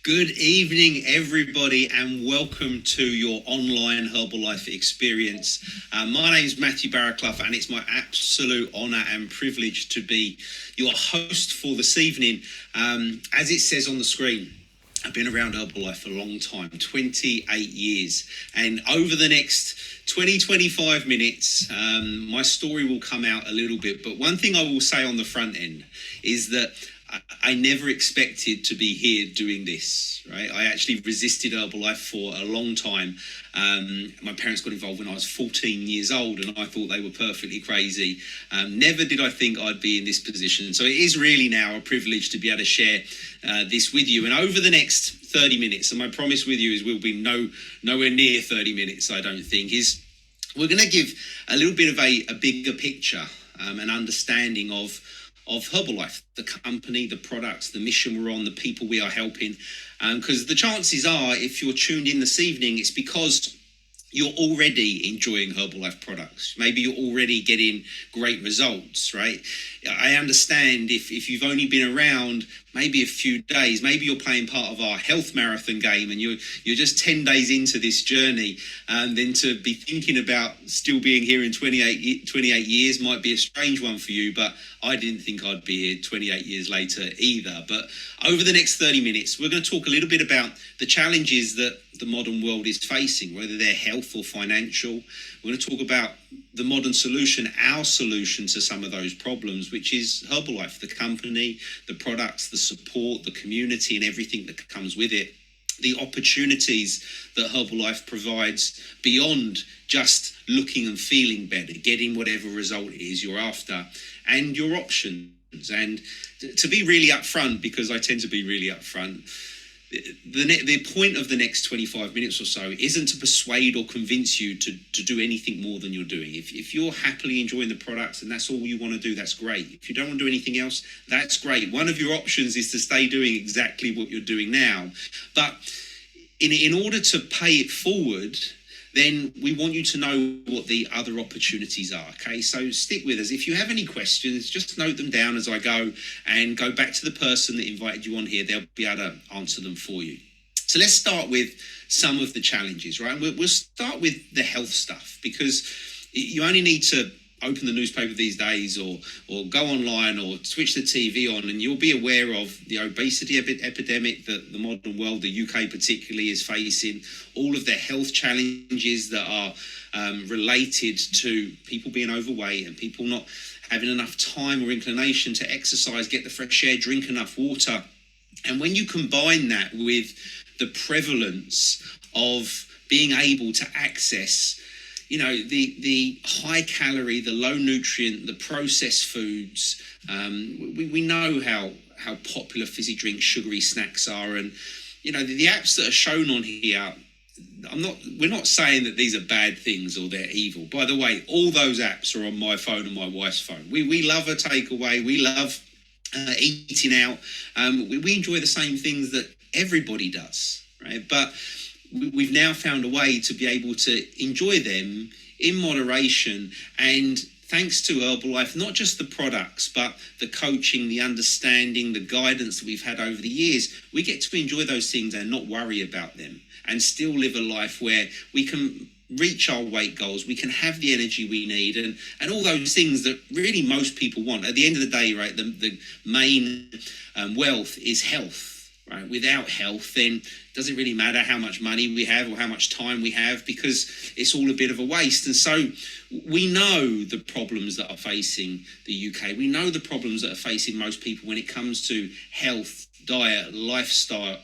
Good evening, everybody, and welcome to your online Herbalife experience. My name is Matthew Barraclough, and it's my absolute honour and privilege to be your host for this evening. As it says on the screen, I've been around Herbalife for a long time, 28 years, and over the next 25 minutes, my story will come out a little bit, but one thing I will say on the front end is that I never expected to be here doing this, right? I actually resisted Herbalife for a long time. My parents got involved when I was 14 years old, and I thought they were perfectly crazy. Never did I think I'd be in this position. So it is really now a privilege to be able to share this with you. And over the next 30 minutes, and my promise with you is we'll be nowhere near 30 minutes, I don't think, is we're going to give a little bit of a bigger picture, an understanding of Herbalife, the company, the products, the mission we're on, the people we are helping. Because the chances are, if you're tuned in this evening, it's because you're already enjoying Herbalife products. Maybe you're already getting great results, right? I understand if you've only been around maybe a few days, maybe you're playing part of our health marathon game and you're just 10 days into this journey, and then to be thinking about still being here in 28 years might be a strange one for you, but I didn't think I'd be here 28 years later either. But over the next 30 minutes, we're going to talk a little bit about the challenges that the modern world is facing, whether they're health or financial. We're going to talk about the modern solution, our solution to some of those problems, which is Herbalife, the company, the products, the support, the community, and everything that comes with it. The opportunities that Herbalife provides beyond just looking and feeling better, getting whatever result it is you're after, and your options. And to be really upfront, because I tend to be really upfront, the point of the next 25 minutes or so isn't to persuade or convince you to do anything more than you're doing. If you're happily enjoying the products and that's all you want to do, that's great. If you don't want to do anything else, that's great. One of your options is to stay doing exactly what you're doing now. But in order to pay it forward, then we want you to know what the other opportunities are, okay? So stick with us. If you have any questions, just note them down as I go and go back to the person that invited you on here. They'll be able to answer them for you. So let's start with some of the challenges, right? We'll start with the health stuff, because you only need to open the newspaper these days or go online or switch the TV on, and you'll be aware of the obesity epidemic that the modern world, the UK particularly, is facing, all of the health challenges that are related to people being overweight and people not having enough time or inclination to exercise, get the fresh air, drink enough water. And when you combine that with the prevalence of being able to access the high calorie, the low nutrient, the processed foods. We know how popular fizzy drinks, sugary snacks are, and the apps that are shown on here. We're not saying that these are bad things or they're evil. By the way, all those apps are on my phone and my wife's phone. We love a takeaway. We love eating out. We enjoy the same things that everybody does, right? But we've now found a way to be able to enjoy them in moderation, and thanks to Herbalife, not just the products, but the coaching, the understanding, the guidance that we've had over the years, we get to enjoy those things and not worry about them and still live a life where we can reach our weight goals, we can have the energy we need, and all those things that really most people want. At the end of the day, right, the main wealth is health. Right? Without health, then it doesn't really matter how much money we have or how much time we have, because it's all a bit of a waste. And so we know the problems that are facing the UK. We know the problems that are facing most people when it comes to health, diet, lifestyle,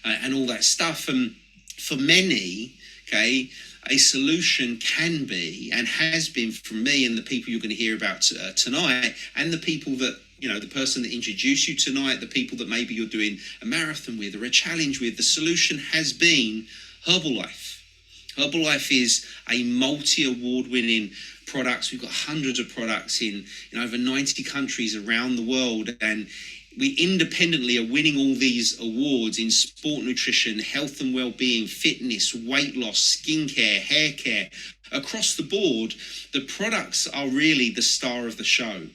and all that stuff. And for many, okay, a solution can be and has been for me and the people you're going to hear about tonight, and the people that the person that introduced you tonight, the people that maybe you're doing a marathon with or a challenge with, the solution has been Herbalife. Herbalife is a multi-award-winning product. We've got hundreds of products in over 90 countries around the world, and we independently are winning all these awards in sport nutrition, health and well-being, fitness, weight loss, skincare, hair care. Across the board, the products are really the star of the show.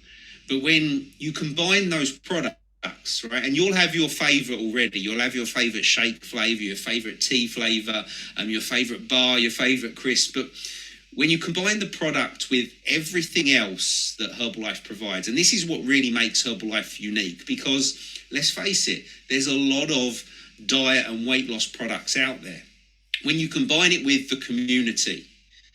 But when you combine those products products, right? And you'll have your favorite already. You'll have your favorite shake flavor, your favorite tea flavor, your favorite bar, your favorite crisp. But when you combine the product with everything else that Herbalife provides, and this is what really makes Herbalife unique, because let's face it, there's a lot of diet and weight loss products out there. When you combine it with the community,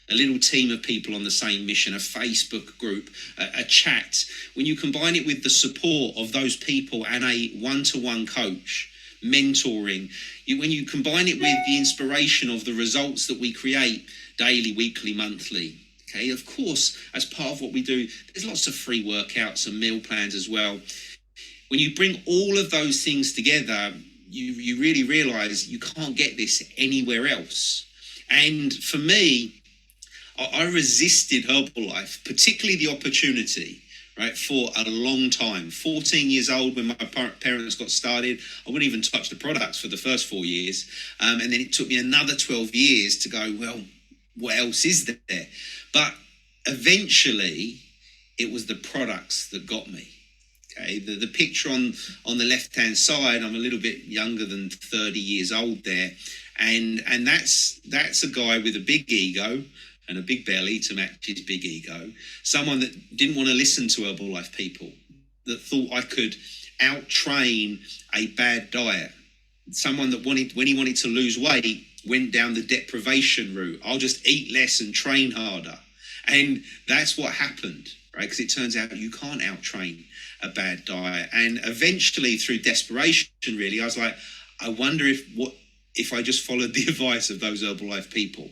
a little team of people on the same mission, a Facebook group, a chat, when you combine it with the support of those people and a one-to-one coach, mentoring, when you combine it with the inspiration of the results that we create daily, weekly, monthly, okay, of course, as part of what we do, there's lots of free workouts and meal plans as well. When you bring all of those things together, you really realize you can't get this anywhere else. And for me, I resisted Herbalife, particularly the opportunity, right, for a long time. 14 years old when my parents got started, I wouldn't even touch the products for the first 4 years. And then it took me another 12 years to go, well, what else is there? But eventually, it was the products that got me. Okay, the picture on the left-hand side, I'm a little bit younger than 30 years old there. And that's a guy with a big ego and a big belly to match his big ego. Someone that didn't want to listen to Herbalife people, that thought I could out-train a bad diet. Someone that when he wanted to lose weight, went down the deprivation route. I'll just eat less and train harder. And that's what happened, right? Because it turns out you can't out-train a bad diet. And eventually, through desperation, really, I was like, I wonder if I just followed the advice of those Herbalife people,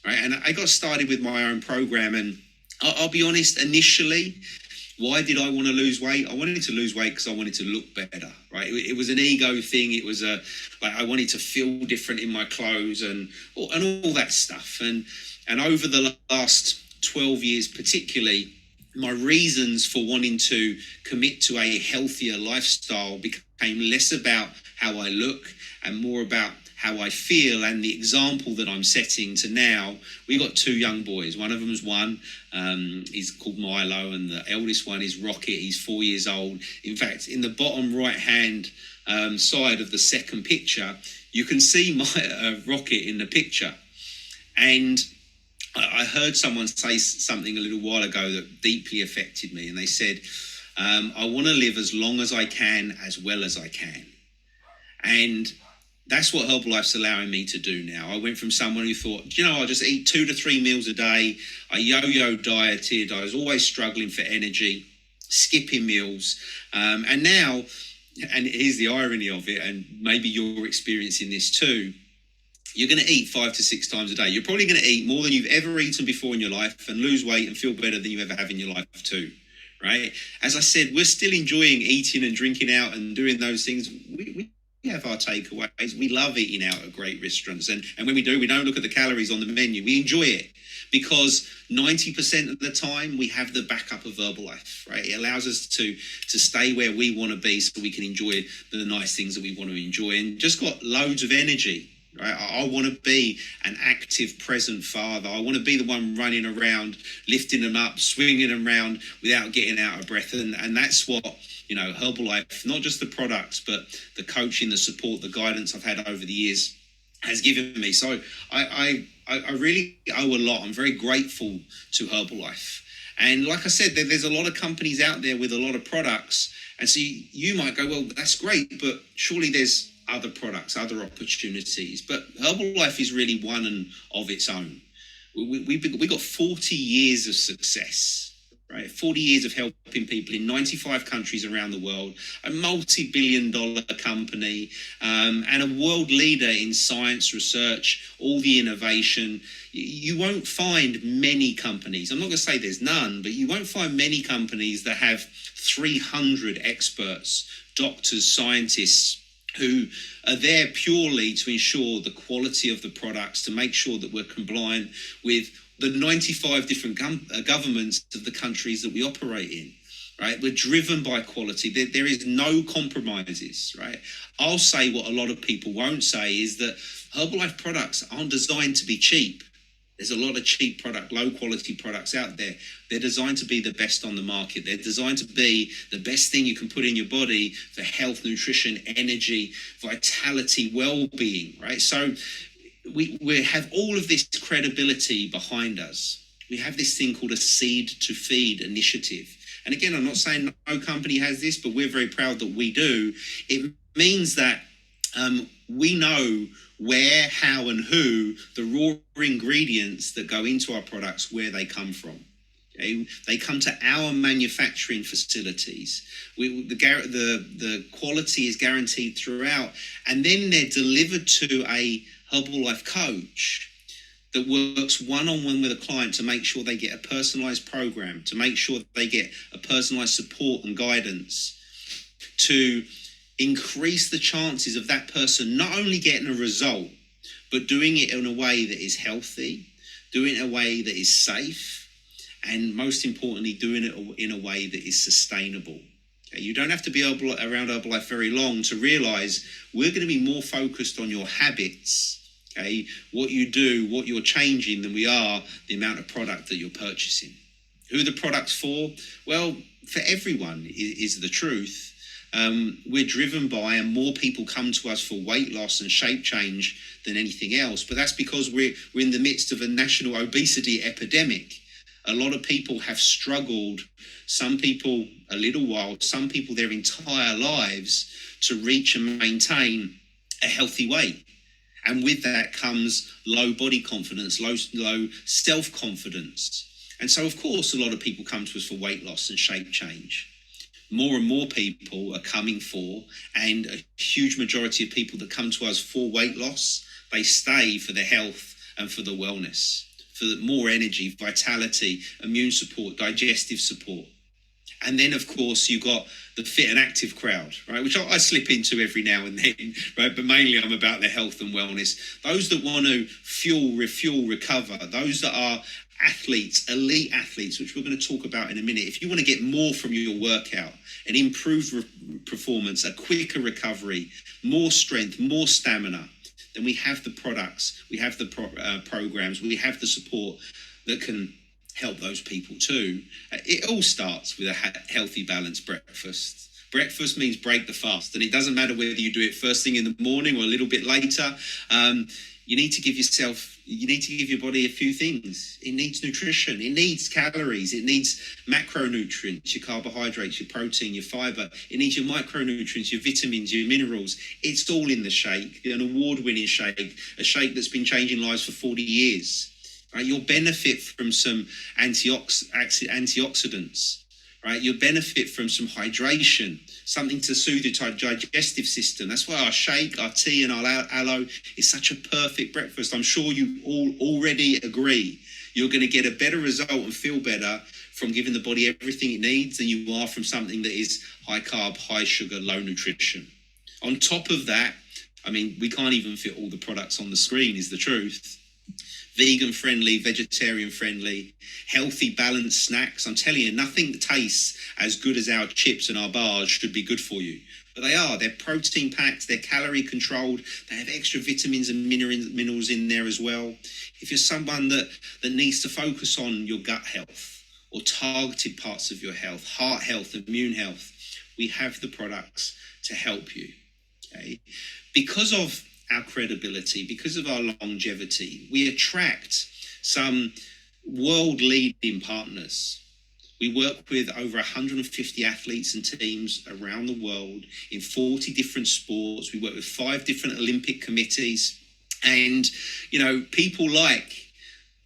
right? And I got started with my own program. And I'll be honest, initially, why did I want to lose weight? I wanted to lose weight because I wanted to look better, right? It was an ego thing. It was like I wanted to feel different in my clothes and all that stuff. And over the last 12 years, particularly, my reasons for wanting to commit to a healthier lifestyle became less about how I look and more about how I feel and the example that I'm setting to now. We got two young boys. One of them is one. He's called Milo, and the eldest one is Rocket. He's 4 years old. In fact, in the bottom right-hand side of the second picture, you can see my Rocket in the picture. And I heard someone say something a little while ago that deeply affected me. And they said, I want to live as long as I can, as well as I can. And that's what Herbalife's allowing me to do now. I went from someone who thought, I'll just eat 2 to 3 meals a day. I yo-yo dieted. I was always struggling for energy, skipping meals. And now, and here's the irony of it, and maybe you're experiencing this too, you're going to eat 5 to 6 times a day. You're probably going to eat more than you've ever eaten before in your life and lose weight and feel better than you ever have in your life too, right? As I said, we're still enjoying eating and drinking out and doing those things. We have our takeaways. We love eating out at great restaurants. And when we do, we don't look at the calories on the menu. We enjoy it because 90% of the time we have the backup of Herbalife, right? It allows us to stay where we want to be so we can enjoy the nice things that we want to enjoy and just got loads of energy. Right? I want to be an active, present father. I want to be the one running around, lifting them up, swinging them around without getting out of breath. And that's what, Herbalife, not just the products, but the coaching, the support, the guidance I've had over the years has given me. So I really owe a lot. I'm very grateful to Herbalife. And like I said, there's a lot of companies out there with a lot of products. And so you might go, well, that's great, but surely there's other products, other opportunities. But Herbalife is really one and of its own. We got 40 years of success, right? 40 years of helping people in 95 countries around the world, a multi-billion-dollar company, and a world leader in science, research, all the innovation. You won't find many companies, I'm not going to say there's none, but you won't find many companies that have 300 experts, doctors, scientists, who are there purely to ensure the quality of the products, to make sure that we're compliant with the 95 different governments of the countries that we operate in, right? We're driven by quality. There is no compromises, right? I'll say what a lot of people won't say is that Herbalife products aren't designed to be cheap. There's a lot of cheap product, low quality products out there. They're designed to be the best on the market. They're designed to be the best thing you can put in your body for health, nutrition, energy, vitality, well-being, right? So we have all of this credibility behind us. We have this thing called a seed to feed initiative. And again, I'm not saying no company has this, but we're very proud that we do. It means that we know where, how, and who the raw ingredients that go into our products, where they come from. Okay? They come to our manufacturing facilities. The quality is guaranteed throughout, and then they're delivered to a Herbalife coach that works one-on-one with a client to make sure they get a personalized program, to make sure they get a personalized support and guidance, to increase the chances of that person not only getting a result, but doing it in a way that is healthy, doing it in a way that is safe, and most importantly, doing it in a way that is sustainable. Okay? You don't have to be around Herbalife very long to realize we're going to be more focused on your habits, okay, what you do, what you're changing, than we are the amount of product that you're purchasing. Who are the products for? Well, for everyone is the truth. We're driven by, and more people come to us for weight loss and shape change than anything else. But that's because we're in the midst of a national obesity epidemic. A lot of people have struggled, some people a little while, some people their entire lives, to reach and maintain a healthy weight. And with that comes low body confidence, low self-confidence. And so, of course, a lot of people come to us for weight loss and shape change. More and more people are coming for, and a huge majority of people that come to us for weight loss, they stay for the health and for the wellness, for more energy, vitality, immune support, digestive support. And then, of course, you've got the fit and active crowd, right, which I slip into every now and then, right? But mainly I'm about the health and wellness. Those that want to fuel, refuel, recover, those that are athletes, elite athletes, which we're going to talk about in a minute. If you want to get more from your workout, an improved performance, a quicker recovery, more strength, more stamina, then we have the products, we have the programs, we have the support that can help those people too. It all starts with a healthy, balanced breakfast. Breakfast means break the fast, and it doesn't matter whether you do it first thing in the morning or a little bit later. You need to give your body a few things. It needs nutrition, it needs calories, it needs macronutrients, your carbohydrates, your protein, your fiber, it needs your micronutrients, your vitamins, your minerals. It's all in the shake, an award-winning shake, a shake that's been changing lives for 40 years. Right? You'll benefit from some antioxidants. Right, you'll benefit from some hydration, something to soothe your digestive system. That's why our shake, our tea, and our aloe is such a perfect breakfast. I'm sure you all already agree. You're going to get a better result and feel better from giving the body everything it needs than you are from something that is high carb, high sugar, low nutrition. On top of that, I mean, we can't even fit all the products on the screen, is the truth. Vegan friendly, vegetarian friendly, healthy, balanced snacks. I'm telling you, nothing that tastes as good as our chips and our bars should be good for you. But they are. They're protein packed, they're calorie controlled, they have extra vitamins and minerals in there as well. If you're someone that needs to focus on your gut health or targeted parts of your health, heart health, immune health, we have the products to help you. Okay? Because of our credibility, because of our longevity, we attract some world-leading partners. We work with over 150 athletes and teams around the world in 40 different sports. We work with 5 different Olympic committees, and people like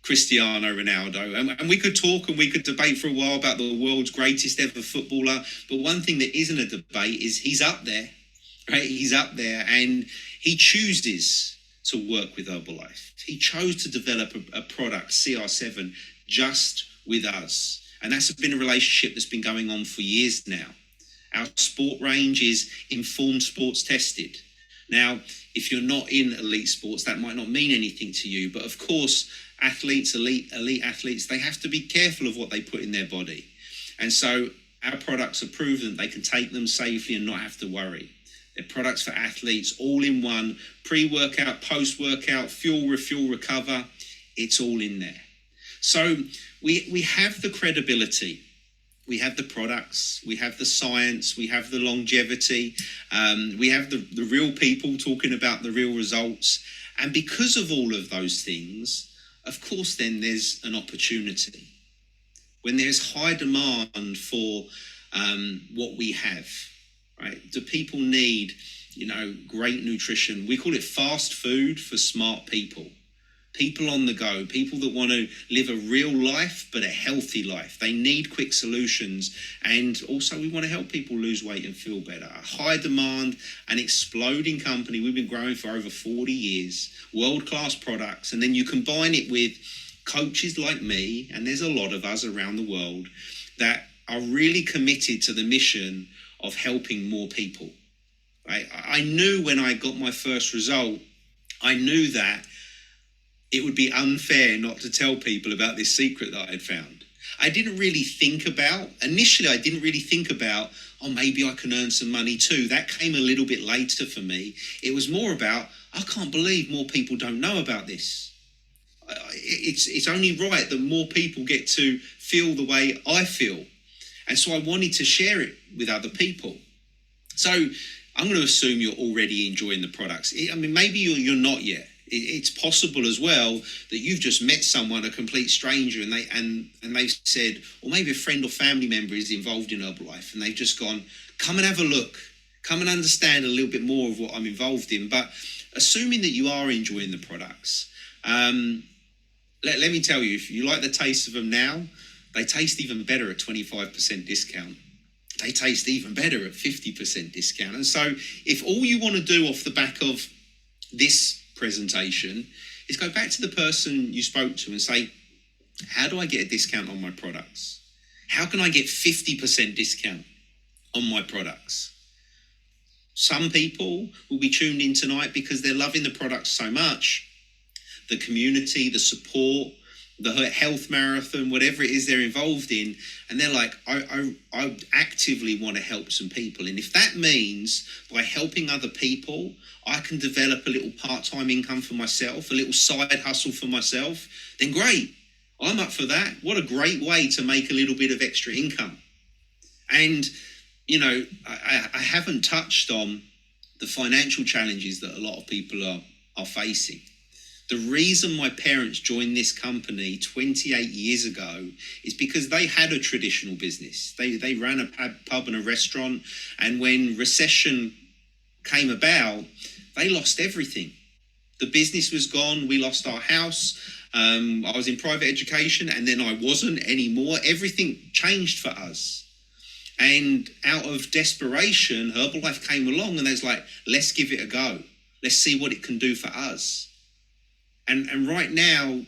Cristiano Ronaldo. And we could talk and we could debate for a while about the world's greatest ever footballer. But one thing that isn't a debate is he's up there, right? He's up there, and he chooses to work with Herbalife. He chose to develop a product, CR7, just with us. And that's been a relationship that's been going on for years now. Our sport range is Informed Sports Tested. Now, if you're not in elite sports, that might not mean anything to you. But of course, athletes, elite athletes, they have to be careful of what they put in their body. And so our products are proven they can take them safely and not have to worry. They're products for athletes, all in one, pre-workout, post-workout, fuel, refuel, recover. It's all in there. So we have the credibility. We have the products, we have the science, we have the longevity, we have the real people talking about the real results. And because of all of those things, of course, then there's an opportunity. When there's high demand for what we have, right? Do people need, great nutrition? We call it fast food for smart people. People on the go, people that want to live a real life, but a healthy life. They need quick solutions. And also we want to help people lose weight and feel better. A high demand, an exploding company. We've been growing for over 40 years, world-class products. And then you combine it with coaches like me, and there's a lot of us around the world that are really committed to the mission of helping more people. Right? I knew when I got my first result, I knew that it would be unfair not to tell people about this secret that I had found. I didn't really think about, initially I didn't really think about, maybe I can earn some money too. That came a little bit later for me. It was more about, I can't believe more people don't know about this. It's only right that more people get to feel the way I feel. And so I wanted to share it with other people. So I'm going to assume you're already enjoying the products. I mean, maybe you're not yet. It's possible as well that you've just met someone, a complete stranger, and they've said, or maybe a friend or family member is involved in Herbalife, and they've just gone, come and have a look, come and understand a little bit more of what I'm involved in. But assuming that you are enjoying the products, let me tell you, if you like the taste of them now, they taste even better at 25% discount. They taste even better at 50% discount. And so if all you want to do off the back of this presentation is go back to the person you spoke to and say, how do I get a discount on my products? How can I get 50% discount on my products? Some people will be tuned in tonight because they're loving the products so much, the community, the support, the health marathon, whatever it is they're involved in, and they're like, I actively want to help some people. And if that means by helping other people, I can develop a little part-time income for myself, a little side hustle for myself, then great. I'm up for that. What a great way to make a little bit of extra income. And, I haven't touched on the financial challenges that a lot of people are facing. The reason my parents joined this company 28 years ago is because they had a traditional business. They ran a pub and a restaurant, and when recession came about, they lost everything. The business was gone. We lost our house. I was in private education, and then I wasn't anymore. Everything changed for us. And out of desperation, Herbalife came along and they was like, let's give it a go. Let's see what it can do for us. And right now,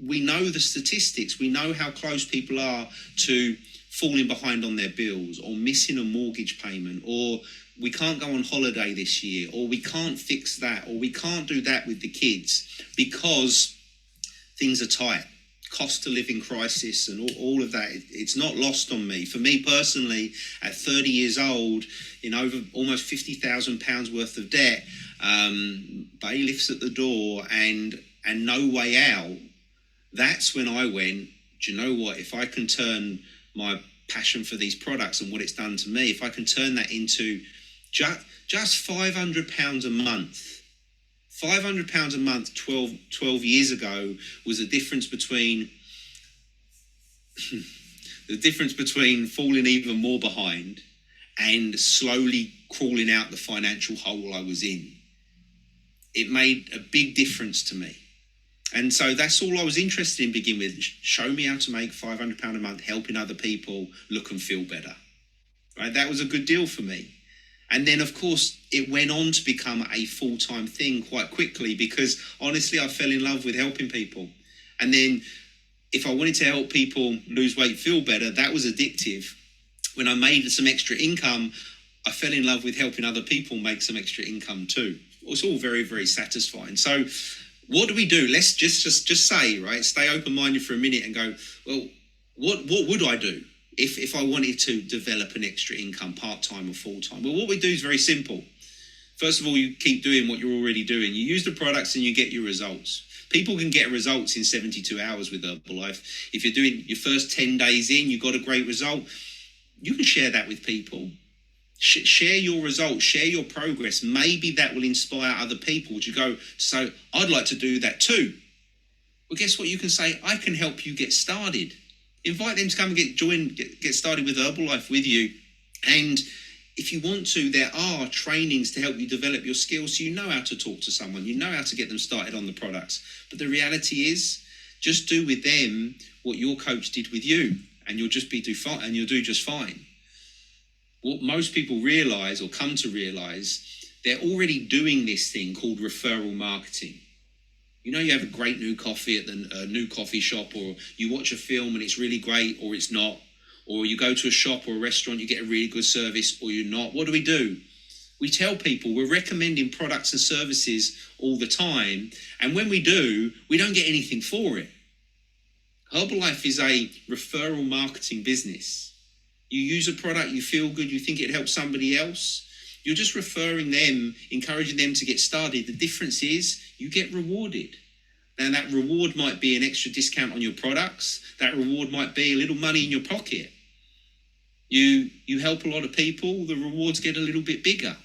we know the statistics. We know how close people are to falling behind on their bills, or missing a mortgage payment, or we can't go on holiday this year, or we can't fix that, or we can't do that with the kids because things are tight. Cost of living crisis and all of that, it's not lost on me. For me personally, at 30 years old, in over almost £50,000 worth of debt, bailiffs at the door and no way out, that's when I went, do you know what, if I can turn my passion for these products and what it's done to me, if I can turn that into just £500 a month, £500 a month 12 years ago was the difference between falling even more behind and slowly crawling out the financial hole I was in. It made a big difference to me. And so that's all I was interested in begin with. Show me how to make £500 a month, helping other people look and feel better. Right? That was a good deal for me. And then, of course, it went on to become a full-time thing quite quickly because, honestly, I fell in love with helping people. And then if I wanted to help people lose weight, feel better, that was addictive. When I made some extra income, I fell in love with helping other people make some extra income too. It was all very, very satisfying. So what do we do? Let's just say, right, stay open-minded for a minute and go, well, what would I do if I wanted to develop an extra income, part-time or full-time? Well, what we do is very simple. First of all, you keep doing what you're already doing. You use the products and you get your results. People can get results in 72 hours with Herbalife. If you're doing your first 10 days in, you've got a great result, you can share that with people. Share your results, share your progress. Maybe that will inspire other people to go, so I'd like to do that too. Well, guess what? You can say, I can help you get started. Invite them to come and get started with Herbalife with you. And if you want to, there are trainings to help you develop your skills so you know how to talk to someone, you know how to get them started on the products. But the reality is, just do with them what your coach did with you, and you'll just you'll do just fine. What most people realize or come to realize, they're already doing this thing called referral marketing. You know, you have a great new coffee at the new coffee shop, or you watch a film and it's really great, or it's not. Or you go to a shop or a restaurant, you get a really good service, or you're not. What do? We tell people we're recommending products and services all the time. And when we do, we don't get anything for it. Herbalife is a referral marketing business. You use a product, you feel good, you think it helps somebody else. You're just referring them, encouraging them to get started. The difference is you get rewarded. Now, that reward might be an extra discount on your products. That reward might be a little money in your pocket. You help a lot of people, the rewards get a little bit bigger.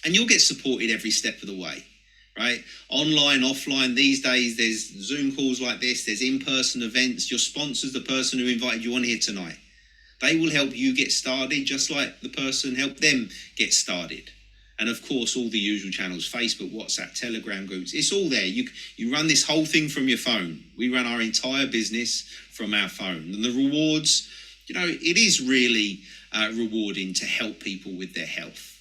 And you'll get supported every step of the way, right? Online, offline, these days, there's Zoom calls like this, there's in-person events. Your sponsor's the person who invited you on here tonight. They will help you get started just like the person helped them get started. And of course, all the usual channels, Facebook, WhatsApp, Telegram groups, it's all there. You run this whole thing from your phone. We run our entire business from our phone. And the rewards, you know, it is really rewarding to help people with their health,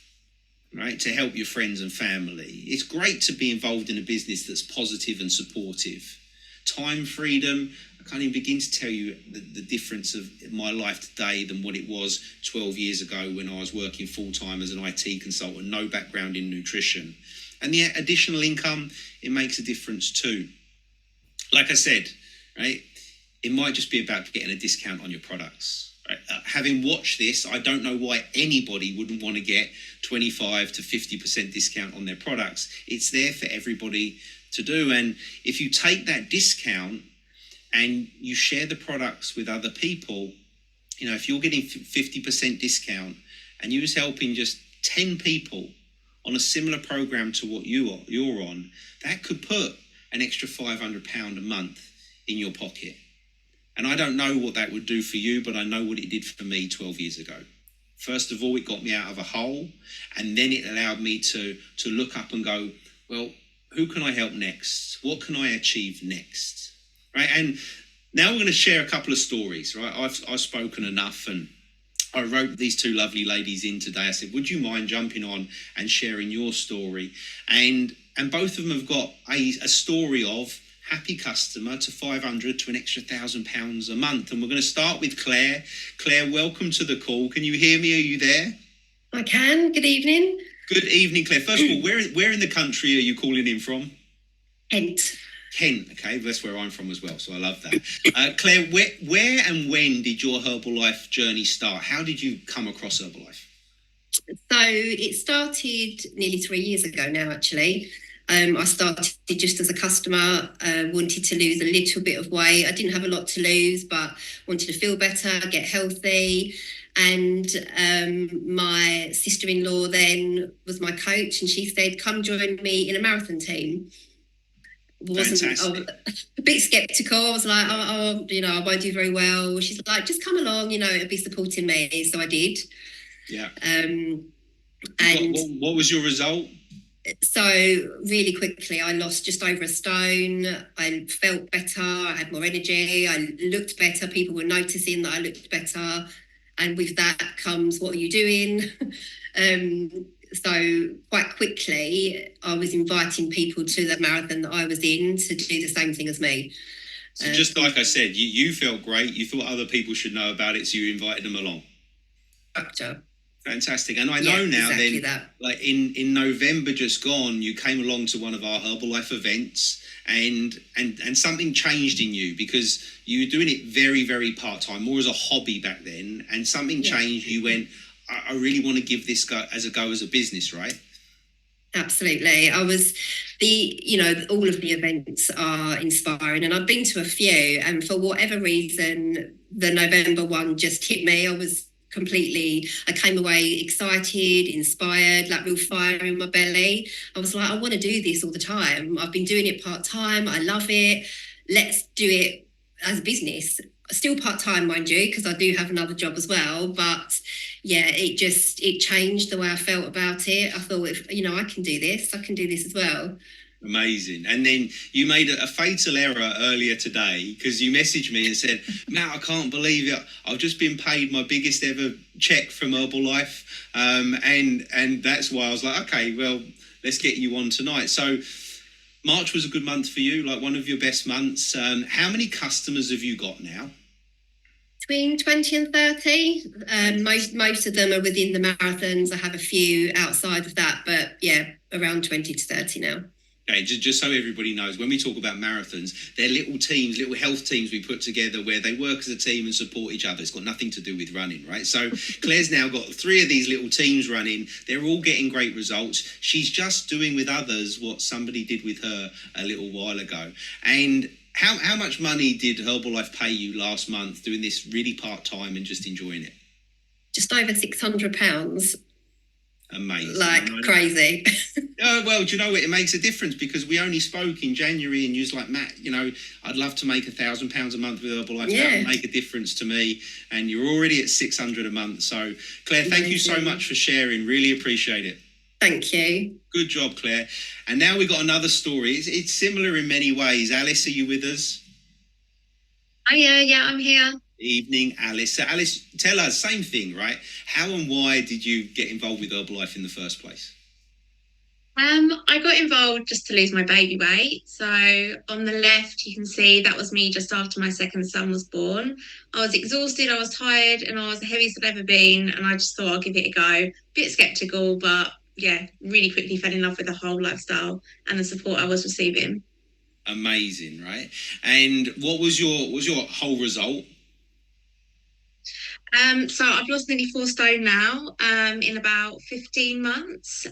right? To help your friends and family. It's great to be involved in a business that's positive and supportive. Time freedom, I can't even begin to tell you the difference of my life today than what it was 12 years ago when I was working full-time as an IT consultant, no background in nutrition. And the additional income, it makes a difference too. Like I said, right, it might just be about getting a discount on your products. Right? Having watched this, I don't know why anybody wouldn't want to get 25 to 50% discount on their products. It's there for everybody to do. And if you take that discount and you share the products with other people, you know, if you're getting 50% discount and you're just helping just 10 people on a similar program to what you're on, that could put an extra £500 a month in your pocket. And I don't know what that would do for you, but I know what it did for me 12 years ago. First of all, it got me out of a hole, and then it allowed me to look up and go, well, who can I help next? What can I achieve next? Right? And now we're going to share a couple of stories, right? I've spoken enough, and I wrote these two lovely ladies in today. I said, would you mind jumping on and sharing your story? And both of them have got a story of happy customer to 500 to an extra £1,000 a month. And we're going to start with Claire. Claire, welcome to the call. Can you hear me? Are you there? I can. Good evening. Good evening, Claire. First of all, where in the country are you calling in from? Kent. Kent, okay, that's where I'm from as well, so I love that. Claire, where and when did your Herbalife journey start? How did you come across Herbalife? So it started nearly 3 years ago now, actually. I started just as a customer, wanted to lose a little bit of weight. I didn't have a lot to lose, but wanted to feel better, get healthy. And my sister-in-law then was my coach, and she said, come join me in a marathon team. I was a bit skeptical. I was like, I won't do very well. She's like, just come along, it'll be supporting me. So I did. Yeah. And what was your result? So really quickly, I lost just over a stone. I felt better. I had more energy. I looked better. People were noticing that I looked better. And with that comes, what are you doing? So quite quickly, I was inviting people to the marathon that I was in to do the same thing as me. So just like I said, you felt great. You thought other people should know about it, so you invited them along. Structure. Fantastic. And I know now exactly then, that. like in November just gone, you came along to one of our Herbalife events and something changed in you because you were doing it very, very part-time, more as a hobby back then, and something changed. You went, I really want to give this go as a business, right? Absolutely. All of the events are inspiring, and I've been to a few, and for whatever reason, the November one just hit me. I came away excited, inspired, like real fire in my belly. I was like, I want to do this all the time. I've been doing it part time. I love it. Let's do it as a business. Still part time, mind you, because I do have another job as well. But yeah, it changed the way I felt about it. I thought, I can do this. I can do this as well. Amazing. And then you made a fatal error earlier today because you messaged me and said, Matt, I can't believe it. I've just been paid my biggest ever check from Herbalife. And that's why I was like, okay, well, let's get you on tonight. So March was a good month for you, like one of your best months. How many customers have you got now? Between 20 and 30. Most of them are within the marathons. I have a few outside of that, but yeah, around 20 to 30 now. Okay, just so everybody knows, when we talk about marathons, they're little teams, little health teams we put together where they work as a team and support each other. It's got nothing to do with running, right? So Claire's now got 3 of these little teams running. They're all getting great results. She's just doing with others what somebody did with her a little while ago. And how much money did Herbalife pay you last month doing this really part-time and just enjoying it? Just over £600. Amazing. Like crazy. Well, do you know what? It makes a difference because we only spoke in January and you was like, Matt, I'd love to make £1,000 a month with Herbalife. Yeah. That would make a difference to me. And you're already at 600 a month. So Claire, thank you so much for sharing. Really appreciate it. Thank you. Good job, Claire. And now we've got another story. It's similar in many ways. Alice, are you with us? Oh, yeah, I'm here. Evening, Alice. So Alice, tell us, same thing, right? How and why did you get involved with Herbalife in the first place? I got involved just to lose my baby weight. So on the left, you can see that was me just after my second son was born. I was exhausted, I was tired, and I was the heaviest I've ever been. And I just thought I'll give it a go. Bit skeptical, but yeah, really quickly fell in love with the whole lifestyle and the support I was receiving. Amazing, right? And what was your whole result? So I've lost nearly 4 stone now, in about 15 months.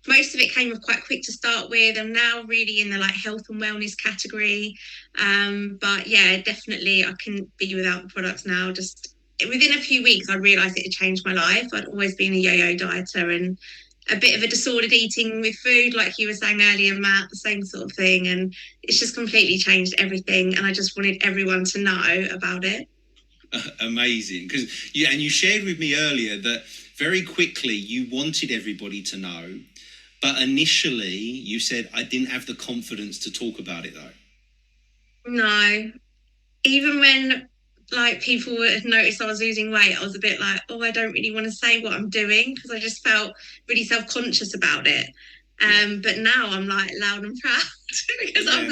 Most of it came up quite quick to start with. I'm now really in the health and wellness category. But yeah, definitely I couldn't be without the products now. Just within a few weeks, I realised it had changed my life. I'd always been a yo-yo dieter and a bit of a disordered eating with food, like you were saying earlier, Matt, the same sort of thing. And it's just completely changed everything. And I just wanted everyone to know about it. Amazing, because you shared with me earlier that very quickly you wanted everybody to know, but initially you said I didn't have the confidence to talk about it though. No, even when people had noticed I was losing weight, I was a bit like, oh, I don't really want to say what I'm doing because I just felt really self-conscious about it. But now I'm loud and proud because I'm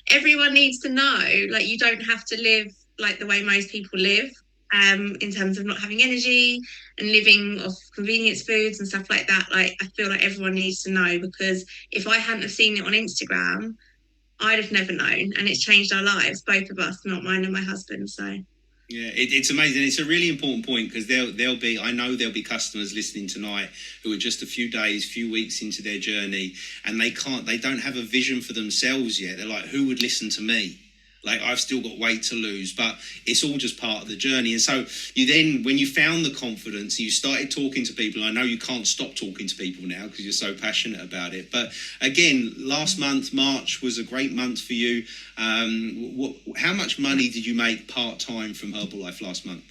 everyone needs to know, you don't have to live the way most people live, in terms of not having energy and living off convenience foods and stuff like that. I feel like everyone needs to know, because if I hadn't have seen it on Instagram, I'd have never known, and it's changed our lives, both of us, not mine and my husband. So yeah, it's amazing. It's a really important point because I know there'll be customers listening tonight who are just a few days, few weeks into their journey, and they don't have a vision for themselves yet. They're like, who would listen to me? I've still got weight to lose, but it's all just part of the journey. And so you then, when you found the confidence, you started talking to people. I know you can't stop talking to people now because you're so passionate about it. But again, last month, March, was a great month for you. How much money did you make part-time from Herbalife last month?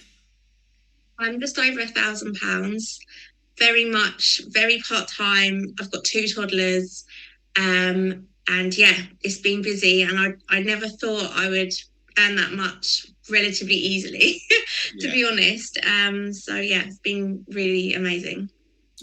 I'm just over £1,000. Very part-time. I've got 2 toddlers. And yeah, it's been busy, and I never thought I would earn that much relatively easily, to be honest. So yeah, it's been really amazing.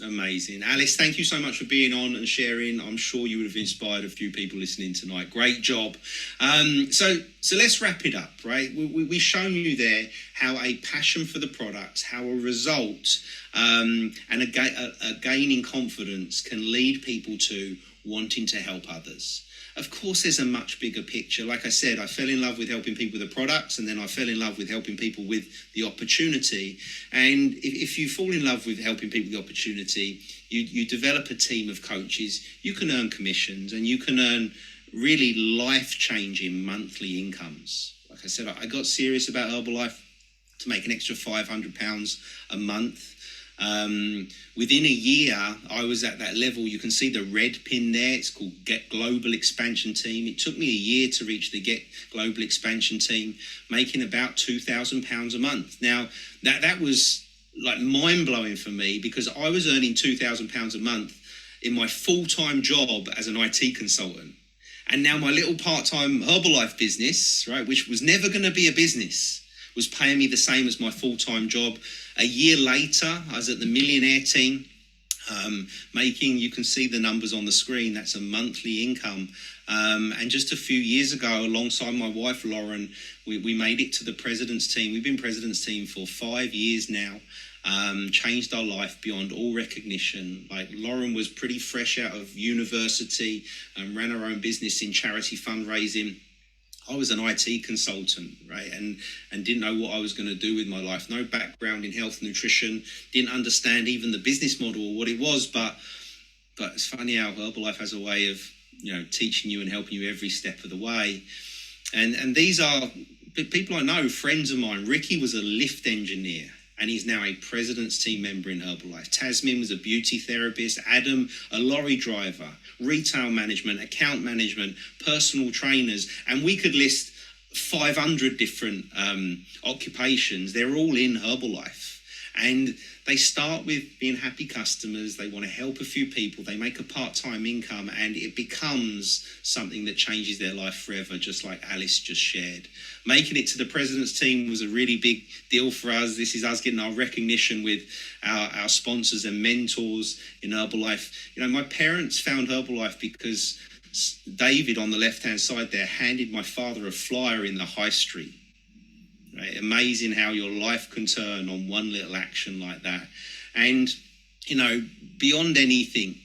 Amazing. Alice, thank you so much for being on and sharing. I'm sure you would have inspired a few people listening tonight. Great job. So let's wrap it up, right? We've shown you there how a passion for the products, how a result and a gaining confidence can lead people to wanting to help others. of course, there's a much bigger picture. Like I said, I fell in love with helping people with the products, and then I fell in love with helping people with the opportunity. And if you fall in love with helping people with the opportunity, you develop a team of coaches. You can earn commissions, and you can earn really life-changing monthly incomes. Like I said, I got serious about Herbalife to make an extra £500 a month. Within a year, I was at that level. You can see the red pin there. It's called Get Global Expansion Team. It took me a year to reach the Get Global Expansion Team, making about £2,000 a month. Now, that was like mind-blowing for me, because I was earning £2,000 a month in my full-time job as an IT consultant. And now my little part-time Herbalife business, right, which was never going to be a business, was paying me the same as my full-time job. A year later, I was at the Millionaire Team, making, you can see the numbers on the screen, that's a monthly income. And just a few years ago, alongside my wife, Lauren, we made it to the President's Team. We've been President's Team for 5 years now. Changed our life beyond all recognition. Like, Lauren was pretty fresh out of university and ran her own business in charity fundraising. I was an IT consultant, right, and didn't know what I was going to do with my life. No background in health nutrition, didn't understand even the business model or what it was. But it's funny how Herbalife has a way of, teaching you and helping you every step of the way. And these are people I know, friends of mine. Ricky was a lift engineer, and he's now a President's Team member in Herbalife. Tasmin was a beauty therapist. Adam, a lorry driver, retail management, account management, personal trainers. And we could list 500 different occupations. They're all in Herbalife. And they start with being happy customers. They want to help a few people. They make a part-time income, and it becomes something that changes their life forever, just like Alice just shared. Making it to the President's Team was a really big deal for us. This is us getting our recognition with our sponsors and mentors in Herbalife. My parents found Herbalife because David, on the left-hand side there, handed my father a flyer in the high street. Right? Amazing how your life can turn on one little action like that. And, beyond anything,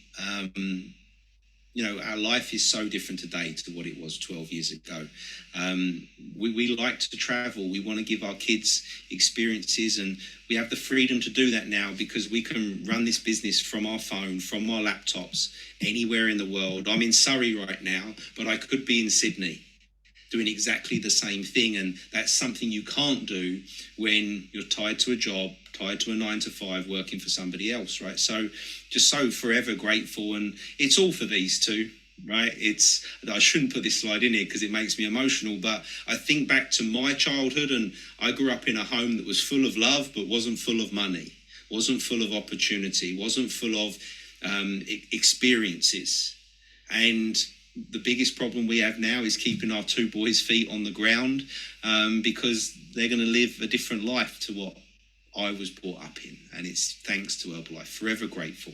our life is so different today to what it was 12 years ago. We like to travel. We want to give our kids experiences, and we have the freedom to do that now because we can run this business from our phone, from our laptops, anywhere in the world. I'm in Surrey right now, but I could be in Sydney doing exactly the same thing. And that's something you can't do when you're tied to a job, tied to a 9 to 5, working for somebody else, right? So just so forever grateful. And it's all for these two, right? I shouldn't put this slide in here because it makes me emotional, but I think back to my childhood, and I grew up in a home that was full of love, but wasn't full of money, wasn't full of opportunity, wasn't full of experiences. And the biggest problem we have now is keeping our two boys' feet on the ground, because they're going to live a different life to what I was brought up in. And it's thanks to Herbalife. Forever grateful.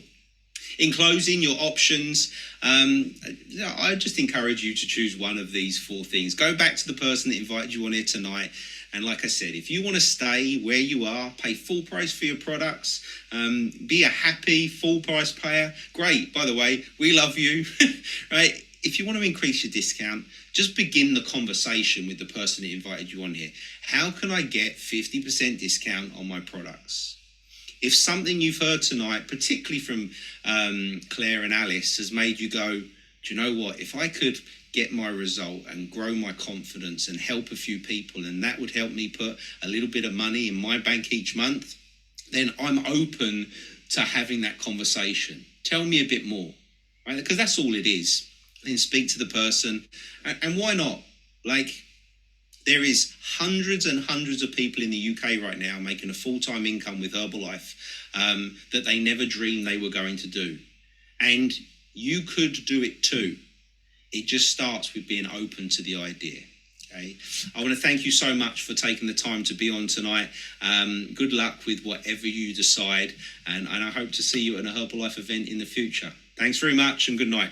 In closing, your options, I just encourage you to choose one of these 4 things. Go back to the person that invited you on here tonight. And like I said, if you want to stay where you are, pay full price for your products, be a happy full price payer, great. By the way, we love you, right? If you want to increase your discount, just begin the conversation with the person that invited you on here. How can I get 50% discount on my products? If something you've heard tonight, particularly from Claire and Alice, has made you go, do you know what? If I could get my result and grow my confidence and help a few people, and that would help me put a little bit of money in my bank each month, then I'm open to having that conversation. Tell me a bit more, right? Because that's all it is. Then speak to the person. And why not? Like, there is hundreds and hundreds of people in the UK right now making a full-time income with Herbalife that they never dreamed they were going to do. And you could do it too. It just starts with being open to the idea. Okay? I want to thank you so much for taking the time to be on tonight. Good luck with whatever you decide. And I hope to see you at a Herbalife event in the future. Thanks very much, and good night.